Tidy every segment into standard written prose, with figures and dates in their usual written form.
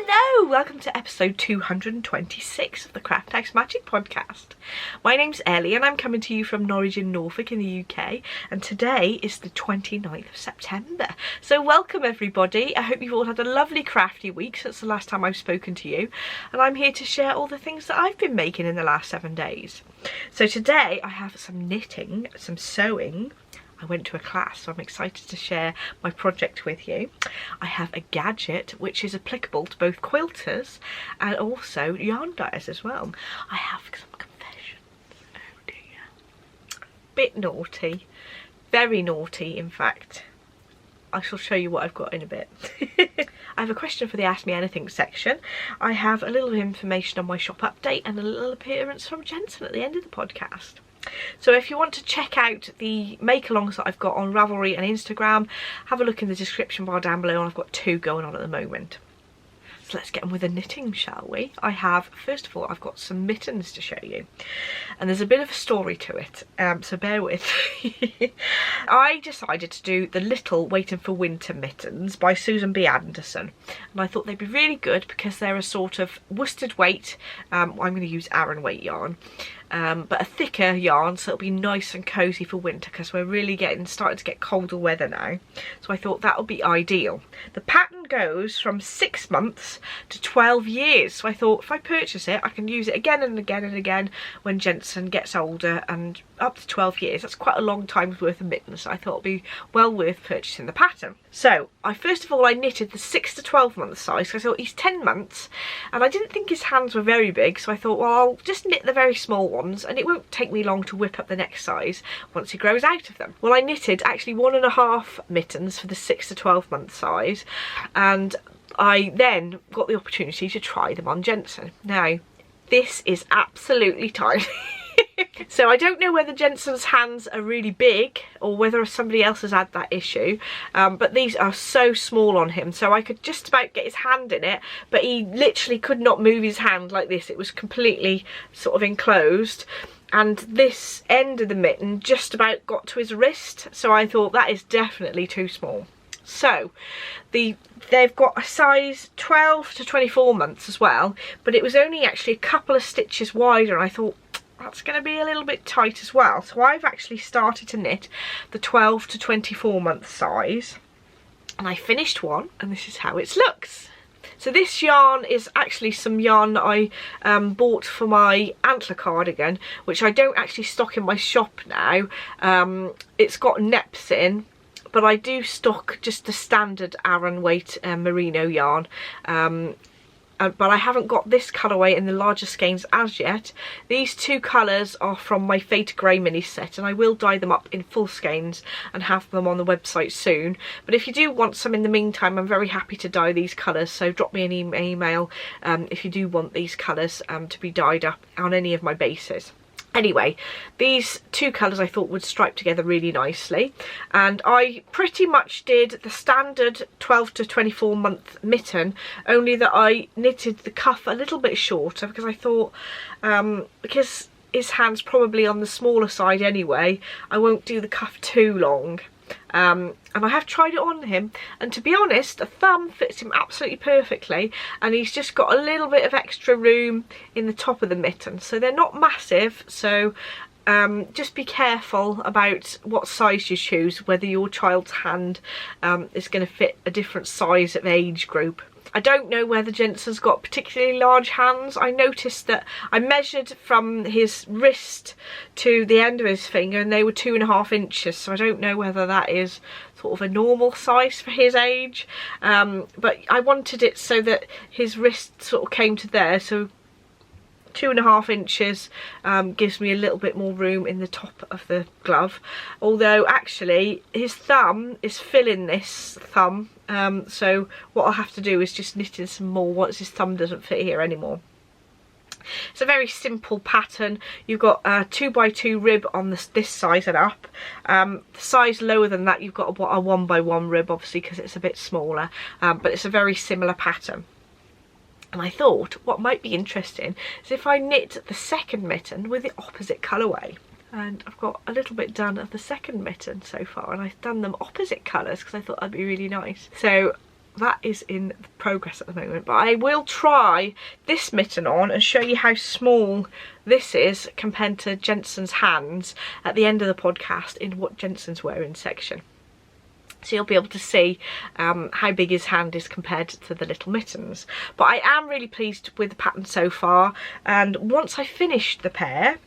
Hello, welcome to episode 226 of the Craft House Magic podcast. My name's Ellie and I'm coming to you from Norwich in Norfolk in the UK, and today is the 29th of September. So welcome everybody. I hope you've all had a lovely crafty week since the last time I've spoken to you, and I'm here to share all the things that I've been making in the last 7 days. So today I have some knitting, some sewing. I went to a class, so I'm excited to share my project with you. I have a gadget which is applicable to both quilters and also yarn dyers as well. I have some confessions. Oh dear. Bit naughty. Very naughty, in fact. I shall show you what I've got in a bit. I have a question for the Ask Me Anything section. I have a little information on my shop update and a little appearance from Jensen at the end of the podcast. So if you want to check out the Makalongs that I've got on Ravelry and Instagram, have a look in the description bar down below, and I've got 2 going on at the moment. So let's get on with the knitting, shall we? First of all, I've got some mittens to show you. And there's a bit of a story to it, so bear with. I decided to do the little Waiting for Winter mittens by Susan B. Anderson. And I thought they'd be really good because they're a sort of worsted weight. I'm going to use Aran weight yarn. But a thicker yarn, so it'll be nice and cosy for winter because we're really starting to get colder weather now. So I thought that would be ideal. The pattern goes from 6 months to 12 years. So I thought if I purchase it, I can use it again and again and again when Jensen gets older, and up to 12 years. That's quite a long time's worth of mittens. So I thought it'd be well worth purchasing the pattern. So first of all I knitted the 6 to 12 month size, because I thought he's 10 months and I didn't think his hands were very big, so I thought, well, I'll just knit the very small ones and it won't take me long to whip up the next size once he grows out of them. Well, I knitted actually 1.5 mittens for the 6 to 12 month size, and I then got the opportunity to try them on Jensen. Now this is absolutely tiny. So I don't know whether Jensen's hands are really big or whether somebody else has had that issue, but these are so small on him, so I could just about get his hand in it, but he literally could not move his hand like this. It was completely sort of enclosed, and this end of the mitten just about got to his wrist, so I thought that is definitely too small. So they've got a size 12 to 24 months as well, but it was only actually a couple of stitches wider, and I thought that's going to be a little bit tight as well. So I've actually started to knit the 12 to 24 month size, and I finished one, and this is how it looks. So this yarn is actually some yarn that I bought for my antler cardigan, which I don't actually stock in my shop now. It's got neps in, but I do stock just the standard Aran weight merino yarn. But I haven't got this colourway in the larger skeins as yet. These 2 colours are from my Fade Grey mini set, and I will dye them up in full skeins and have them on the website soon. But if you do want some in the meantime, I'm very happy to dye these colours, so drop me an email if you do want these colours to be dyed up on any of my bases. Anyway, these 2 colours I thought would stripe together really nicely, and I pretty much did the standard 12 to 24 month mitten, only that I knitted the cuff a little bit shorter because I thought, because his hand's probably on the smaller side anyway, I won't do the cuff too long. And I have tried it on him, and to be honest, the thumb fits him absolutely perfectly, and he's just got a little bit of extra room in the top of the mitten, so they're not massive. So just be careful about what size you choose, whether your child's hand is going to fit a different size of age group. I don't know whether Jensen's got particularly large hands. I noticed that I measured from his wrist to the end of his finger and they were 2.5 inches, so I don't know whether that is sort of a normal size for his age, but I wanted it so that his wrist sort of came to there, so 2.5 inches gives me a little bit more room in the top of the glove, although actually his thumb is filling this thumb, so what I'll have to do is just knit in some more once his thumb doesn't fit here anymore. It's a very simple pattern. You've got a 2x2 rib on this size and up. The size lower than that you've got a 1x1 rib, obviously, because it's a bit smaller, but it's a very similar pattern. And I thought what might be interesting is if I knit the second mitten with the opposite colourway. And I've got a little bit done of the second mitten so far, and I've done them opposite colours because I thought that'd be really nice. So that is in progress at the moment, but I will try this mitten on and show you how small this is compared to Jensen's hands at the end of the podcast in what Jensen's wearing section. So you'll be able to see how big his hand is compared to the little mittens. But I am really pleased with the pattern so far, and once I finish the pair,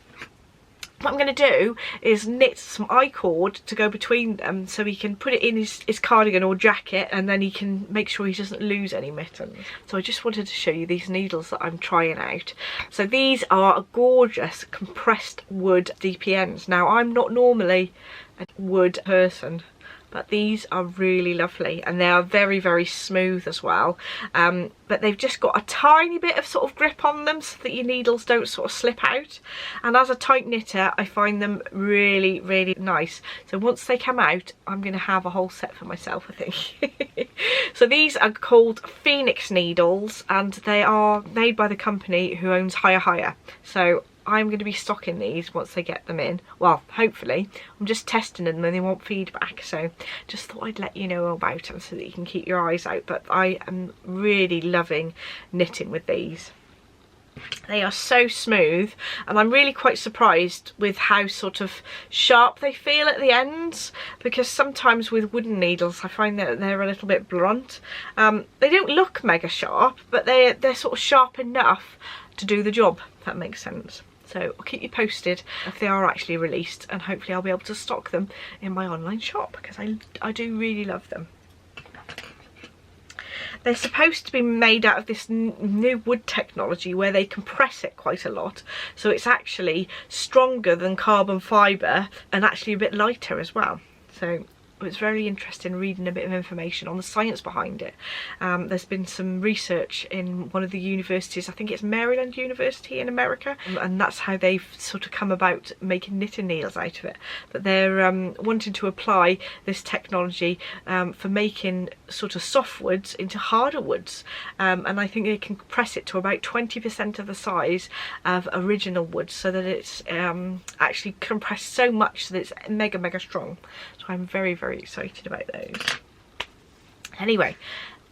what I'm going to do is knit some I-cord to go between them so he can put it in his cardigan or jacket, and then he can make sure he doesn't lose any mittens. So I just wanted to show you these needles that I'm trying out. So these are a gorgeous compressed wood DPNs. Now, I'm not normally a wood person, but these are really lovely, and they are very, very smooth as well. But they've just got a tiny bit of sort of grip on them so that your needles don't sort of slip out. And as a tight knitter, I find them really, really nice. So once they come out, I'm going to have a whole set for myself, I think. So these are called Phoenix needles, and they are made by the company who owns Higher. So I'm going to be stocking these once they get them in. Well, hopefully. I'm just testing them and they want feedback, so just thought I'd let you know about them so that you can keep your eyes out. But I am really loving knitting with these. They are so smooth, and I'm really quite surprised with how sort of sharp they feel at the ends, because sometimes with wooden needles I find that they're a little bit blunt. They don't look mega sharp, but they're sort of sharp enough to do the job, if that makes sense. So I'll keep you posted if they are actually released, and hopefully I'll be able to stock them in my online shop, because I do really love them. They're supposed to be made out of this new wood technology where they compress it quite a lot, so it's actually stronger than carbon fibre and actually a bit lighter as well. So it was very interesting reading a bit of information on the science behind it. There's been some research in one of the universities, I think it's Maryland University in America, and that's how they've sort of come about making knitting needles out of it. But they're wanting to apply this technology for making sort of soft woods into harder woods, and I think they can compress it to about 20% of the size of original wood, so that it's actually compressed so much that it's mega strong. So I'm very, very excited about those. Anyway,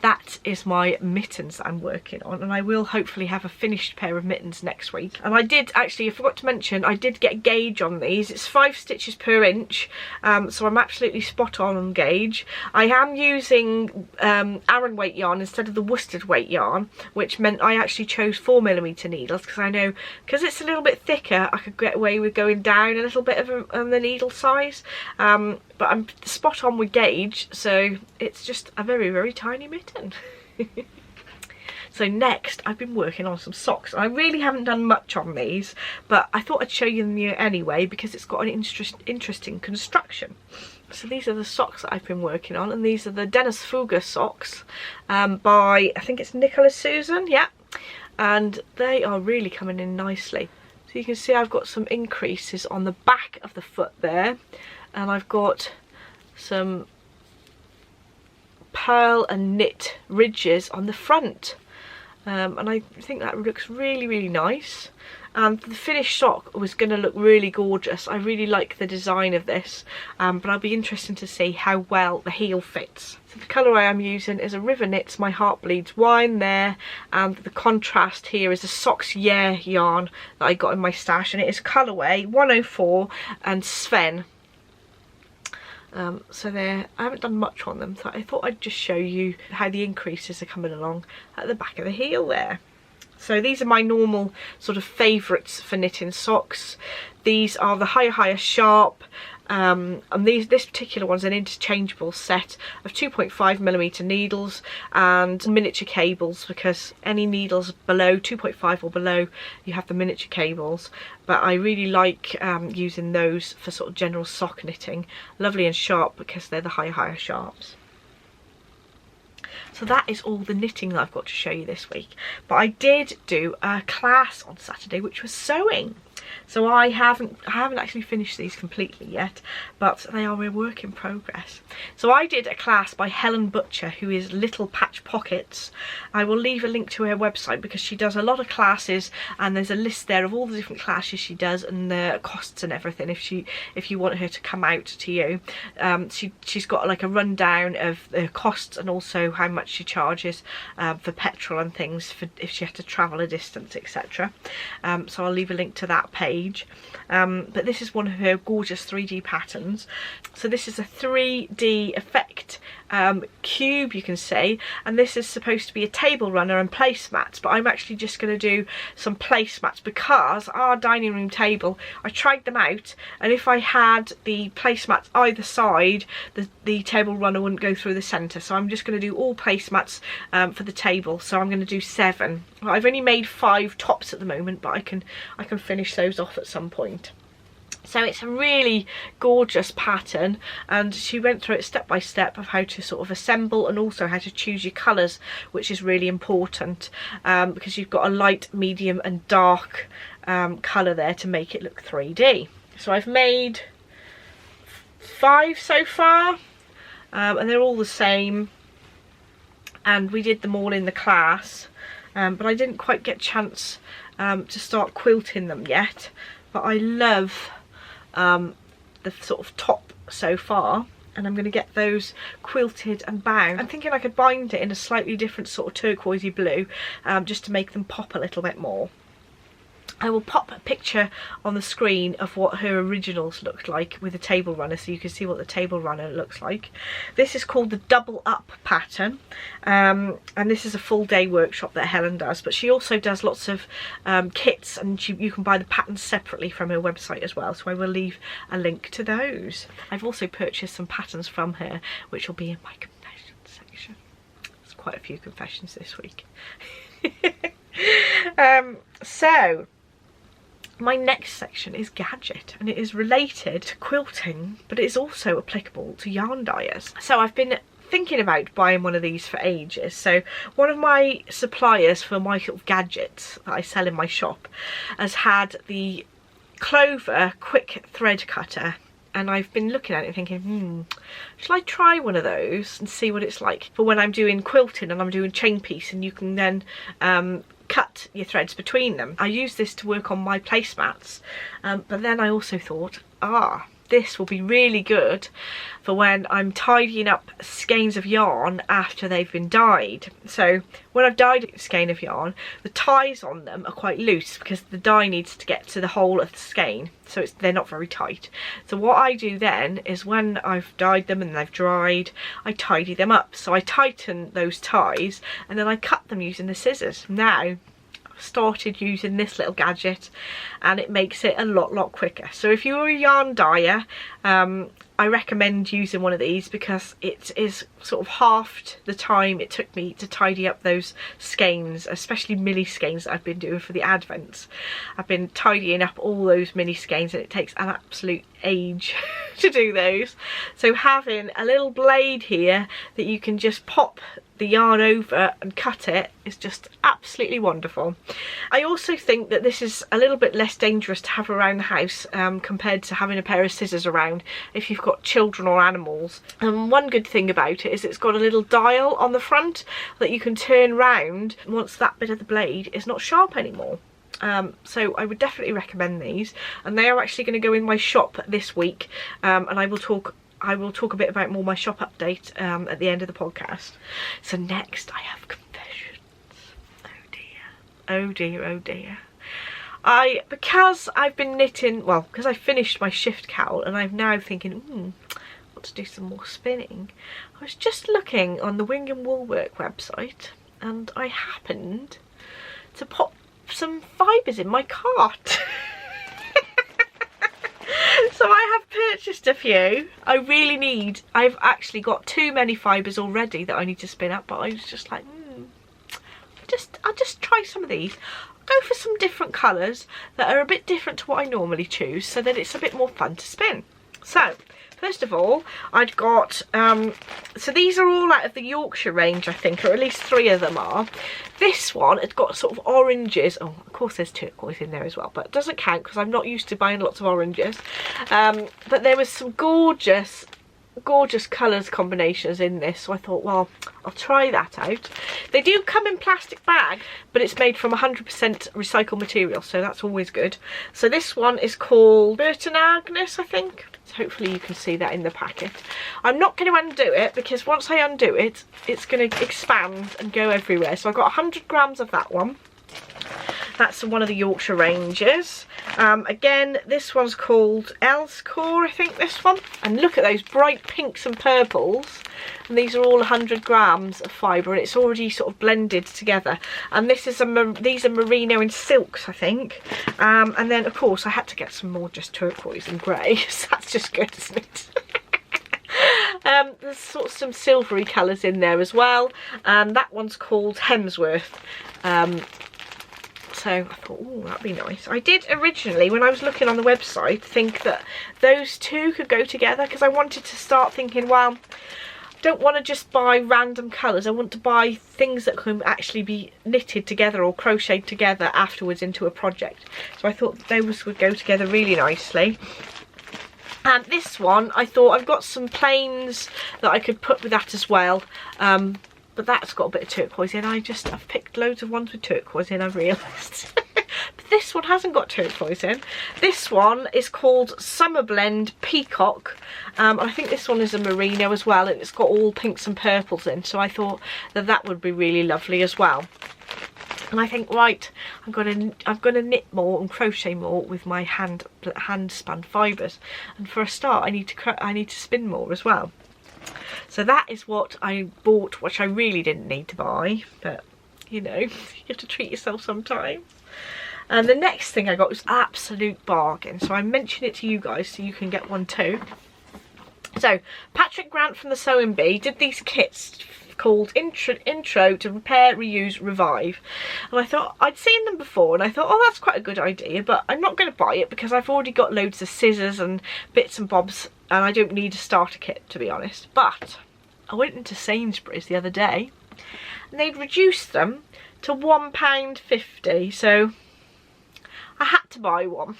that is my mittens that I'm working on, and I will hopefully have a finished pair of mittens next week. And I did actually, I forgot to mention, I did get a gauge on these. It's 5 stitches per inch, so I'm absolutely spot on gauge. I am using Aran weight yarn instead of the worsted weight yarn, which meant I actually chose 4mm needles, because I know, because it's a little bit thicker, I could get away with going down a little bit of the needle size. But I'm spot on with gauge, so it's just a very, very tiny mitten. So next, I've been working on some socks. I really haven't done much on these, but I thought I'd show you them anyway, because it's got an interesting construction. So these are the socks that I've been working on, and these are the Dehnungsfuge socks by, I think it's Nicola, Susen, yeah. And they are really coming in nicely. So you can see I've got some increases on the back of the foot there, and I've got some pearl and knit ridges on the front, and I think that looks really, really nice. And the finished sock was going to look really gorgeous. I really like the design of this, but I'll be interested to see how well the heel fits. So the colour I am using is a Riverknits My Heart Bleeds Wine there, and the contrast here is a Socks Yeah yarn that I got in my stash, and it is colourway 104 and Sven. So there, I haven't done much on them, so I thought I'd just show you how the increases are coming along at the back of the heel there. So these are my normal sort of favourites for knitting socks. These are the Higher Sharp, and this particular one's an interchangeable set of 2.5mm needles and miniature cables, because any needles below 2.5 or below, you have the miniature cables. But I really like using those for sort of general sock knitting. Lovely and sharp because they're the Higher Sharps. So that is all the knitting that I've got to show you this week. But I did do a class on Saturday, which was sewing. So I haven't actually finished these completely yet, but they are a work in progress. So I did a class by Helen Butcher, who is Little Patch Pockets. I will leave a link to her website because she does a lot of classes, and there's a list there of all the different classes she does and the costs and everything if you want her to come out to you. She's got like a rundown of the costs and also how much she charges for petrol and things for if she has to travel a distance, etc. So I'll leave a link to that page. But this is one of her gorgeous 3D patterns. So this is a 3D effect cube, you can see, and this is supposed to be a table runner and placemats, but I'm actually just going to do some placemats because our dining room table, I tried them out, and if I had the placemats either side, the table runner wouldn't go through the centre. So I'm just going to do all placemats for the table. So I'm going to do 7. Well, I've only made 5 tops at the moment, but I can finish those off at some point. So it's a really gorgeous pattern, and she went through it step by step of how to sort of assemble and also how to choose your colours, which is really important because you've got a light, medium and dark colour there to make it look 3D. So I've made 5 so far, and they're all the same, and we did them all in the class, but I didn't quite get a chance to start quilting them yet. But I love the sort of top so far, and I'm going to get those quilted and bound. I'm thinking I could bind it in a slightly different sort of turquoisey blue just to make them pop a little bit more. I will pop a picture on the screen of what her originals looked like with a table runner, so you can see what the table runner looks like. This is called the double up pattern, and this is a full day workshop that Helen does, but she also does lots of kits, and you can buy the patterns separately from her website as well, so I will leave a link to those. I've also purchased some patterns from her which will be in my confessions section. There's quite a few confessions this week. So my next section is Gadget, and it is related to quilting, but it is also applicable to yarn dyers. So I've been thinking about buying one of these for ages. So one of my suppliers for my sort of gadgets that I sell in my shop has had the Clover quick thread cutter, and I've been looking at it thinking, shall I try one of those and see what it's like for when I'm doing quilting and I'm doing chain piece, and you can then cut your threads between them. I use this to work on my placemats, but then I also thought, this will be really good for when I'm tidying up skeins of yarn after they've been dyed. So when I've dyed a skein of yarn, the ties on them are quite loose because the dye needs to get to the whole of the skein, so they're not very tight. So what I do then is when I've dyed them and they've dried, I tidy them up. So I tighten those ties and then I cut them using the scissors. Now started using this little gadget and it makes it a lot quicker. So if you're a yarn dyer, I recommend using one of these because it is sort of halved the time it took me to tidy up those skeins, especially mini skeins that I've been doing for the advents. I've been tidying up all those mini skeins and it takes an absolute age to do those. So having a little blade here that you can just pop the yarn over and cut it is just absolutely wonderful. I also think that this is a little bit less dangerous to have around the house compared to having a pair of scissors around if you've got children or animals. And one good thing about it is it's got a little dial on the front that you can turn round once that bit of the blade is not sharp anymore. So I would definitely recommend these, and they are actually going to go in my shop this week, and I will talk a bit about more my shop update at the end of the podcast. So next I have confessions. Oh dear. Because I've been knitting, well, because I finished my shift cowl and I'm now thinking, want to do some more spinning. I was just looking on the Wing and Woolwork website and I happened to pop some fibres in my cart. So I have purchased a few. I've actually got too many fibres already that I need to spin up, but I was just like, I'll just try some of these. I'll go for some different colours that are a bit different to what I normally choose so that it's a bit more fun to spin. So first of all, I'd got, so these are all out of the Yorkshire range, I think, or at least 3 of them are. This one, it's got sort of oranges. Oh, of course there's turquoise in there as well, but it doesn't count because I'm not used to buying lots of oranges. But there was some gorgeous colours combinations in this, so I thought, well, I'll try that out. They do come in plastic bag, but it's made from 100% recycled material, so that's always good. So this one is called Burton Agnes, I think. So hopefully you can see that in the packet. I'm not going to undo it because once I undo it, it's going to expand and go everywhere. So I've got 100 grams of that one. That's one of the Yorkshire ranges. Again, this one's called Elscore, I think, this one. And look at those bright pinks and purples. And these are all 100 grams of fibre, and it's already sort of blended together. And this is these are merino and silks, I think. And then, of course, I had to get some more just turquoise and grey. So that's just good, isn't it? There's sort of some silvery colours in there as well. And that one's called Hemsworth. So I thought, oh, that'd be nice. I did originally, when I was looking on the website, think that those two could go together, because I wanted to start thinking, well, I don't want to just buy random colours. I want to buy things that can actually be knitted together or crocheted together afterwards into a project. So I thought those would go together really nicely. And this one, I thought I've got some plains that I could put with that as well. But that's got a bit of turquoise in. I've picked loads of ones with turquoise in, I've realised. But this one hasn't got turquoise in. This one is called Summer Blend Peacock. I think this one is a merino as well, and it's got all pinks and purples in. So I thought that that would be really lovely as well. And I think, right, I'm gonna knit more and crochet more with my hand spun fibres. And for a start, I need to spin more as well. So that is what I bought, which I really didn't need to buy, but you know, you have to treat yourself sometimes. And the next thing I got was absolute bargain, so I mention it to you guys so you can get one too. So Patrick Grant from the Sewing Bee did these kits called Intro to Repair, Reuse, Revive, and I thought, I'd seen them before and I thought, oh, that's quite a good idea, but I'm not going to buy it because I've already got loads of scissors and bits and bobs and I don't need a starter kit, to be honest. But I went into Sainsbury's the other day and they'd reduced them to £1.50, so I had to buy one.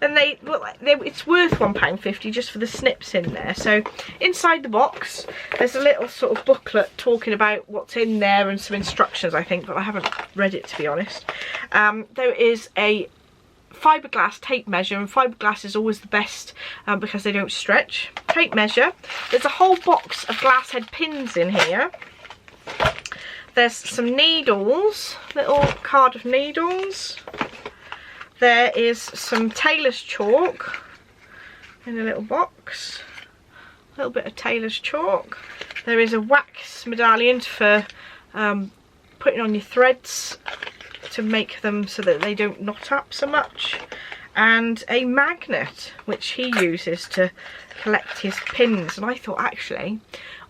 And it's worth £1.50 just for the snips in there. So inside the box there's a little sort of booklet talking about what's in there and some instructions, I think, but I haven't read it, to be honest. There is a fiberglass tape measure, and fiberglass is always the best because they don't stretch. Tape measure. There's a whole box of glass head pins in here. There's some needles, little card of needles. There is some tailor's chalk in a little box. A little bit of tailor's chalk. There is a wax medallion for putting on your threads to make them so that they don't knot up so much. And a magnet, which he uses to collect his pins. And I thought, actually,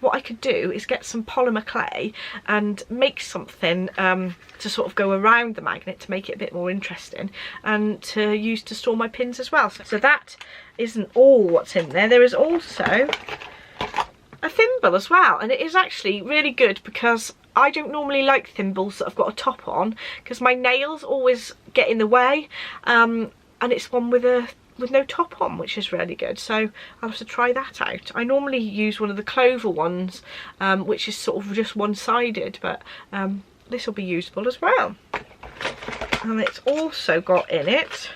what I could do is get some polymer clay and make something to sort of go around the magnet to make it a bit more interesting, and to use to store my pins as well. So that isn't all what's in there. There is also a thimble as well, and it is actually really good because I don't normally like thimbles that have got a top on because my nails always get in the way, and it's one with no top on, which is really good. So I'll have to try that out. I normally use one of the clover ones, which is sort of just one-sided, but this will be useful as well. And it's also got in it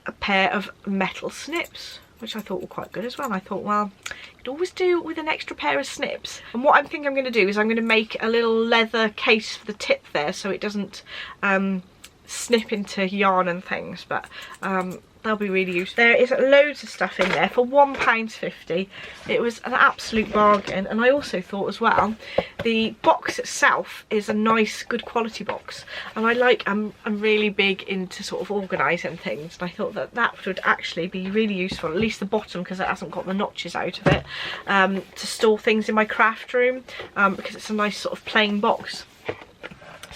a pair of metal snips, which I thought were quite good as well. I thought, well, you could always do with an extra pair of snips. And what I think I'm going to do is I'm going to make a little leather case for the tip there so it doesn't snip into yarn and things, but they'll be really useful. There is loads of stuff in there for £1.50. It was an absolute bargain. And I also thought as well, the box itself is a nice, good quality box, and I'm really big into sort of organising things, and I thought that would actually be really useful, at least the bottom, because it hasn't got the notches out of it, to store things in my craft room, because it's a nice sort of plain box.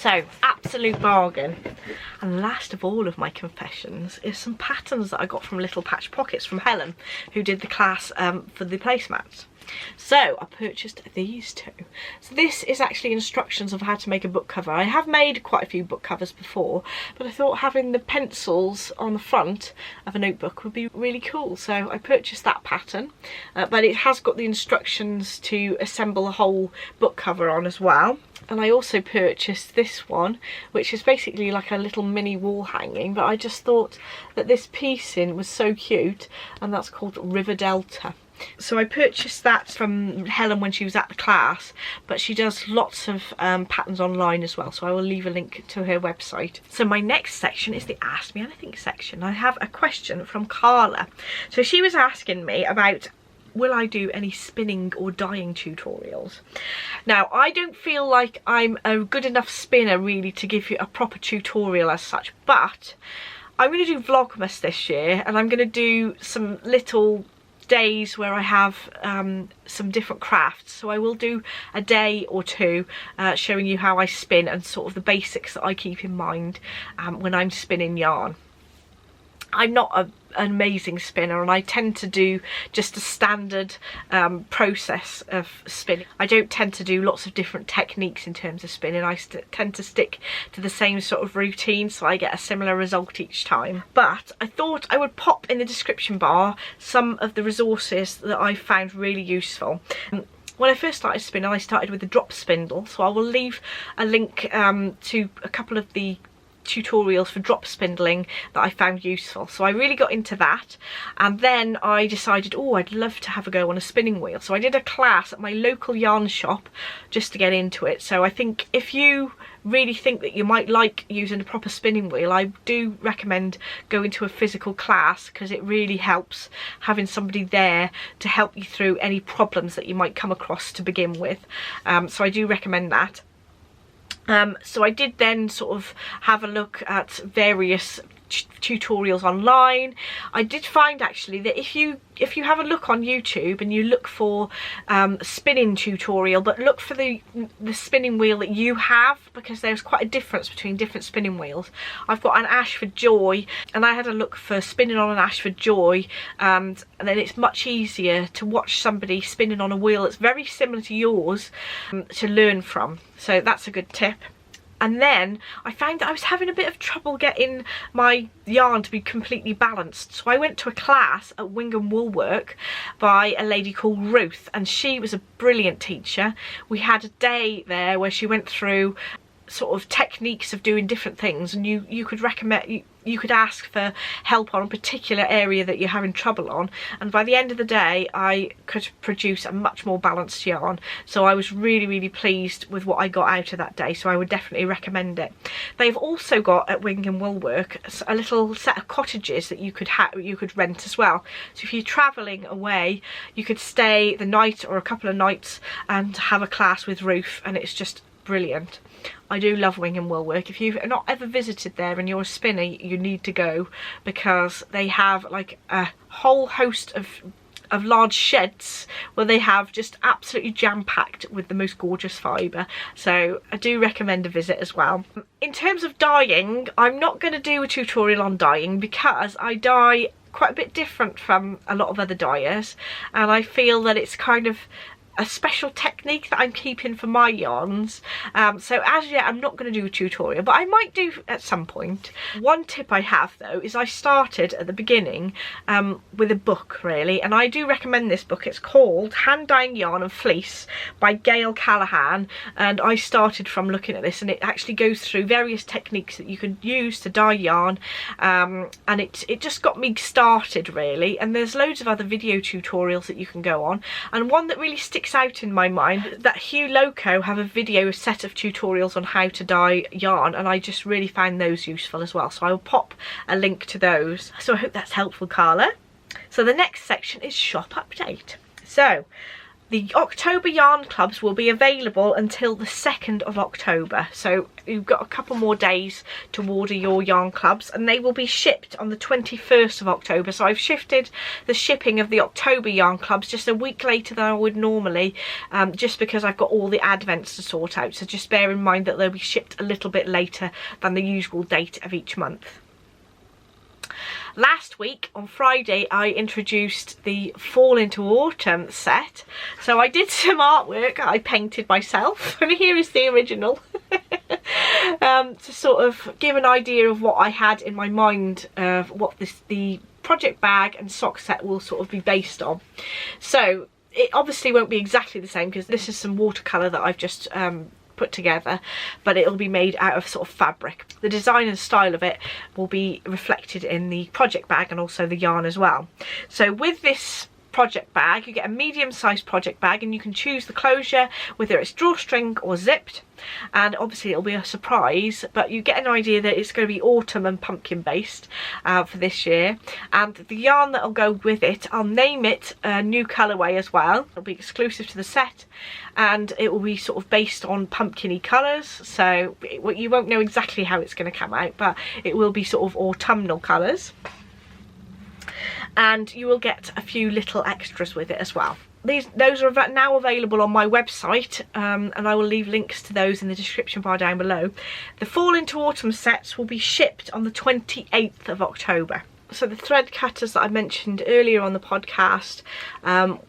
So, absolute bargain. And last of all of my confessions is some patterns that I got from Little Patch Pockets from Helen, who did the class for the placemats. So I purchased these two. So this is actually instructions of how to make a book cover. I have made quite a few book covers before, but I thought having the pencils on the front of a notebook would be really cool. So I purchased that pattern, but it has got the instructions to assemble a whole book cover on as well. And I also purchased this one, which is basically like a little mini wall hanging, but I just thought that this piecing was so cute, and that's called River Delta. So I purchased that from Helen when she was at the class, but she does lots of patterns online as well, so I will leave a link to her website. So my next section is the Ask Me Anything section. I have a question from Carla. So she was asking me about, will I do any spinning or dyeing tutorials? Now, I don't feel like I'm a good enough spinner really to give you a proper tutorial as such, but I'm going to do Vlogmas this year, and I'm going to do some little days where I have some different crafts. So I will do a day or two showing you how I spin and sort of the basics that I keep in mind when I'm spinning yarn. I'm not an amazing spinner, and I tend to do just a standard process of spinning. I don't tend to do lots of different techniques in terms of spinning. I tend to stick to the same sort of routine, so I get a similar result each time. But I thought I would pop in the description bar some of the resources that I found really useful. When I first started spinning, I started with the drop spindle, so I will leave a link to a couple of the tutorials for drop spindling that I found useful. So I really got into that, and then I decided, oh, I'd love to have a go on a spinning wheel. So I did a class at my local yarn shop just to get into it. So I think if you really think that you might like using a proper spinning wheel, I do recommend going to a physical class, because it really helps having somebody there to help you through any problems that you might come across to begin with. So I do recommend that. So I did then sort of have a look at various tutorials online. I did find actually that if you have a look on YouTube and you look for a spinning tutorial, but look for the spinning wheel that you have, because there's quite a difference between different spinning wheels. I've got an Ashford Joy, and I had a look for spinning on an Ashford Joy, and then it's much easier to watch somebody spinning on a wheel that's very similar to yours to learn from. So that's a good tip. And then I found that I was having a bit of trouble getting my yarn to be completely balanced. So I went to a class at Wingham Woolwork by a lady called Ruth, and she was a brilliant teacher. We had a day there where she went through sort of techniques of doing different things, and you could recommend, you could ask for help on a particular area that you're having trouble on, and by the end of the day I could produce a much more balanced yarn. So I was really pleased with what I got out of that day, so I would definitely recommend it. They've also got at Wingham Woolwork a little set of cottages that you could rent as well. So if you're travelling away, you could stay the night or a couple of nights and have a class with Ruth, and it's just brilliant. I do love Wingham Woolwork. If you've not ever visited there and you're a spinner, you need to go, because they have like a whole host of large sheds where they have just absolutely jam-packed with the most gorgeous fibre. So I do recommend a visit as well. In terms of dyeing, I'm not going to do a tutorial on dyeing, because I dye quite a bit different from a lot of other dyers, and I feel that it's kind of a special technique that I'm keeping for my yarns. So as yet I'm not going to do a tutorial, but I might do at some point. One tip I have though is I started at the beginning with a book really, and I do recommend this book. It's called Hand Dyeing Yarn and Fleece by Gail Callahan, and I started from looking at this, and it actually goes through various techniques that you can use to dye yarn, and it just got me started really. And there's loads of other video tutorials that you can go on, and one that really sticks out in my mind, that Hugh Loco have a video set of tutorials on how to dye yarn, and I just really find those useful as well, so I will pop a link to those. So I hope that's helpful, Carla. So the next section is shop update. So The October yarn clubs will be available until the 2nd of October, so you've got a couple more days to order your yarn clubs, and they will be shipped on the 21st of October. So I've shifted the shipping of the October yarn clubs just a week later than I would normally, just because I've got all the advents to sort out, so just bear in mind that they'll be shipped a little bit later than the usual date of each month. Last week on Friday I introduced the Fall into Autumn set, so I did some artwork I painted myself, and here is the original. To sort of give an idea of what I had in my mind of what the project bag and sock set will sort of be based on. So it obviously won't be exactly the same because this is some watercolour that I've just put together, but it'll be made out of sort of fabric. The design and style of it will be reflected in the project bag and also the yarn as well. So with this project bag, you get a medium-sized project bag, and you can choose the closure, whether it's drawstring or zipped, and obviously it'll be a surprise, but you get an idea that it's going to be autumn and pumpkin based for this year. And the yarn that'll go with it, I'll name it a new colourway as well. It'll be exclusive to the set, and it will be sort of based on pumpkin-y colours, so you won't know exactly how it's going to come out, but it will be sort of autumnal colours. And you will get a few little extras with it as well. Those are now available on my website, and I will leave links to those in the description bar down below. The Fall into Autumn sets will be shipped on the 28th of October. So the thread cutters that I mentioned earlier on the podcast,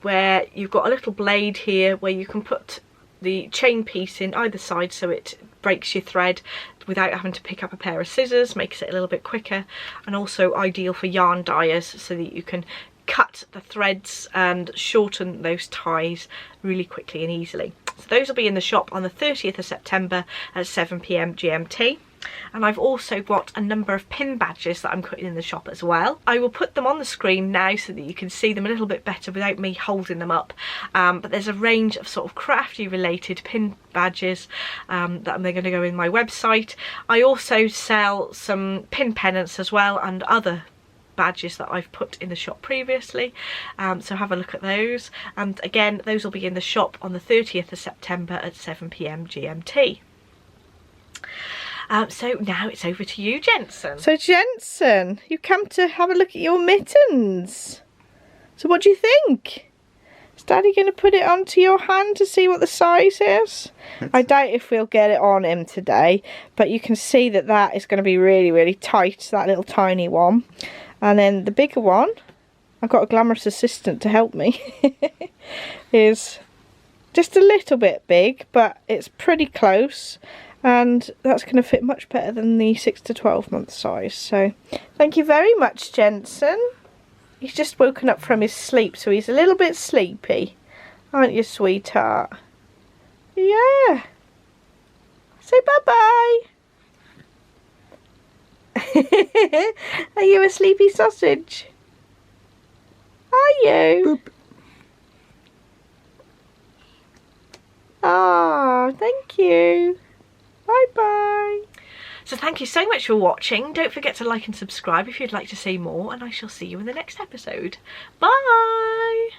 where you've got a little blade here where you can put the chain piece in either side so it breaks your thread without having to pick up a pair of scissors, makes it a little bit quicker, and also ideal for yarn dyers so that you can cut the threads and shorten those ties really quickly and easily. So those will be in the shop on the 30th of September at 7 PM GMT. And I've also got a number of pin badges that I'm putting in the shop as well. I will put them on the screen now so that you can see them a little bit better without me holding them up. But there's a range of sort of crafty related pin badges that I'm going to go in my website. I also sell some pin pennants as well and other badges that I've put in the shop previously, so have a look at those. And again, those will be in the shop on the 30th of September at 7 PM GMT. So now it's over to you, Jensen. So Jensen, you come to have a look at your mittens. So what do you think? Is Daddy going to put it onto your hand to see what the size is? I doubt if we'll get it on him today, but you can see that that is going to be really, really tight, that little tiny one. And then the bigger one, I've got a glamorous assistant to help me, is just a little bit big, but it's pretty close. And that's going to fit much better than the 6 to 12 month size. So thank you very much, Jensen. He's just woken up from his sleep, so he's a little bit sleepy, aren't you, sweetheart? Yeah. Say bye-bye. Are you a sleepy sausage? Are you? Boop. Ah, thank you. Bye-bye. So thank you so much for watching. Don't forget to like and subscribe if you'd like to see more, and I shall see you in the next episode. Bye!